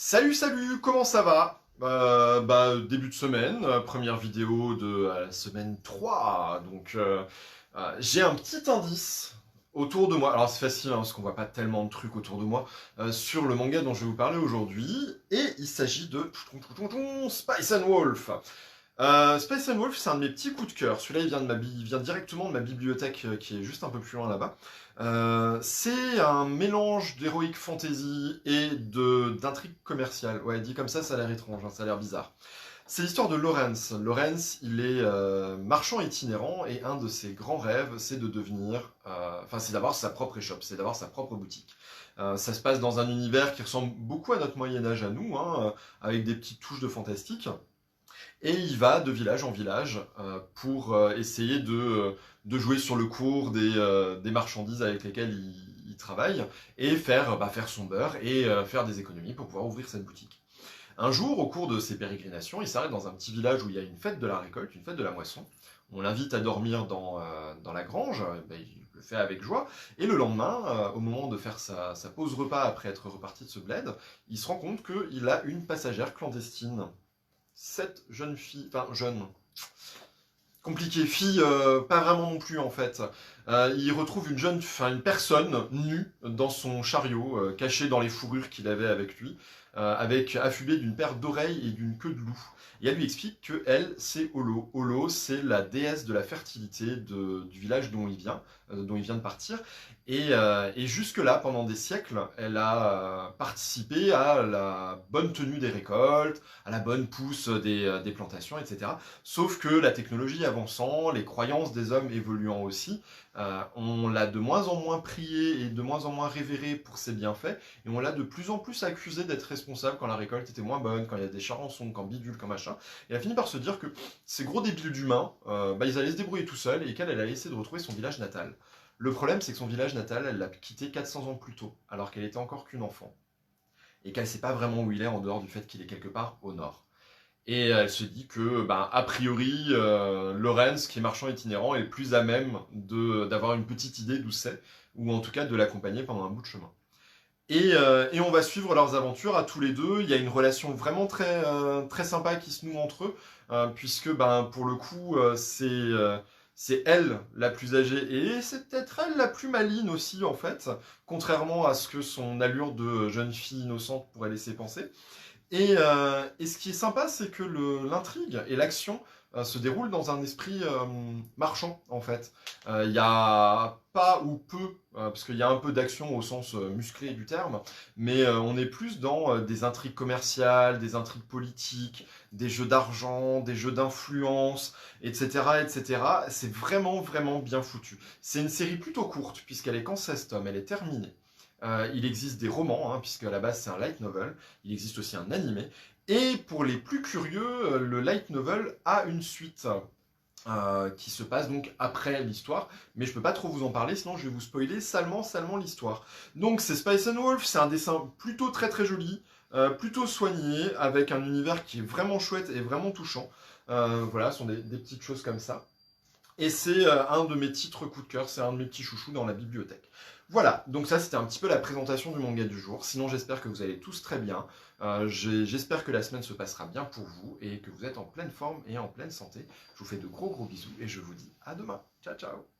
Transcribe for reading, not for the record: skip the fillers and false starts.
Salut, salut, comment ça va? Début de semaine, première vidéo de la semaine 3. J'ai un petit indice autour de moi. Alors c'est facile, hein, parce qu'on voit pas tellement de trucs autour de moi, sur le manga dont je vais vous parler aujourd'hui. Et il s'agit de Spice and Wolf. Spice and Wolf, c'est un de mes petits coups de cœur. Celui-là, il vient directement de ma bibliothèque qui est juste un peu plus loin là-bas. C'est un mélange d'heroic fantasy et d'intrigue commerciale. Ouais, dit comme ça a l'air étrange, hein, ça a l'air bizarre. C'est l'histoire de Lawrence. Lawrence, il est marchand itinérant et un de ses grands rêves, c'est de devenir, c'est d'avoir sa propre échoppe, c'est d'avoir sa propre boutique. Ça se passe dans un univers qui ressemble beaucoup à notre Moyen Âge à nous, hein, avec des petites touches de fantastique. Et il va de village en village pour essayer de jouer sur le cours des marchandises avec lesquelles il travaille et faire son beurre et faire des économies pour pouvoir ouvrir cette boutique. Un jour, au cours de ses pérégrinations, il s'arrête dans un petit village où il y a une fête de la récolte, une fête de la moisson. On l'invite à dormir dans la grange, il le fait avec joie. Et le lendemain, au moment de faire sa pause repas après être reparti de ce bled, il se rend compte qu'il a une passagère clandestine. Cette jeune fille, enfin jeune, compliqué, fille, pas vraiment non plus en fait. Il retrouve une personne nue dans son chariot, cachée dans les fourrures qu'il avait avec lui, avec affublée d'une paire d'oreilles et d'une queue de loup. Et elle lui explique que elle, c'est Olo. Olo, c'est la déesse de la fertilité du village dont il vient de partir. Et jusque-là, pendant des siècles, elle a participé à la bonne tenue des récoltes, à la bonne pousse des plantations, etc. Sauf que la technologie avançant, les croyances des hommes évoluant aussi, on l'a de moins en moins prié et de moins en moins révéré pour ses bienfaits, et on l'a de plus en plus accusé d'être responsable quand la récolte était moins bonne, quand il y a des charançons, quand bidule, quand machin. Et elle a fini par se dire que ces gros débiles d'humains, ils allaient se débrouiller tout seuls et qu'elle allait essayer de retrouver son village natal. Le problème, c'est que son village natal, elle l'a quitté 400 ans plus tôt, alors qu'elle était encore qu'une enfant, et qu'elle ne sait pas vraiment où il est en dehors du fait qu'il est quelque part au nord. Et elle se dit que, a priori, Lorenz, qui est marchand itinérant, est plus à même d'avoir une petite idée d'où c'est, ou en tout cas de l'accompagner pendant un bout de chemin. Et on va suivre leurs aventures à tous les deux. Il y a une relation vraiment très sympa qui se noue entre eux, puisque pour le coup, c'est elle la plus âgée, et c'est peut-être elle la plus maligne aussi, en fait, contrairement à ce que son allure de jeune fille innocente pourrait laisser penser. Et ce qui est sympa, c'est que l'intrigue et l'action se déroulent dans un esprit marchand, en fait. Il y a pas ou peu, parce qu'il y a un peu d'action au sens musclé du terme, mais on est plus dans des intrigues commerciales, des intrigues politiques, des jeux d'argent, des jeux d'influence, etc., etc. C'est vraiment, vraiment bien foutu. C'est une série plutôt courte, puisqu'elle est qu'en 16 tomes, elle est terminée. Il existe des romans, hein, puisque à la base c'est un light novel. Il existe aussi un animé. Et pour les plus curieux, le light novel a une suite qui se passe donc après l'histoire. Mais je peux pas trop vous en parler, sinon je vais vous spoiler salement l'histoire. Donc c'est Spice and Wolf, c'est un dessin plutôt très joli, plutôt soigné, avec un univers qui est vraiment chouette et vraiment touchant. Voilà, ce sont des petites choses comme ça. Et c'est un de mes titres coup de cœur, c'est un de mes petits chouchous dans la bibliothèque. Voilà, donc ça c'était un petit peu la présentation du manga du jour. Sinon j'espère que vous allez tous très bien. J'espère que la semaine se passera bien pour vous et que vous êtes en pleine forme et en pleine santé. Je vous fais de gros bisous et je vous dis à demain. Ciao ciao.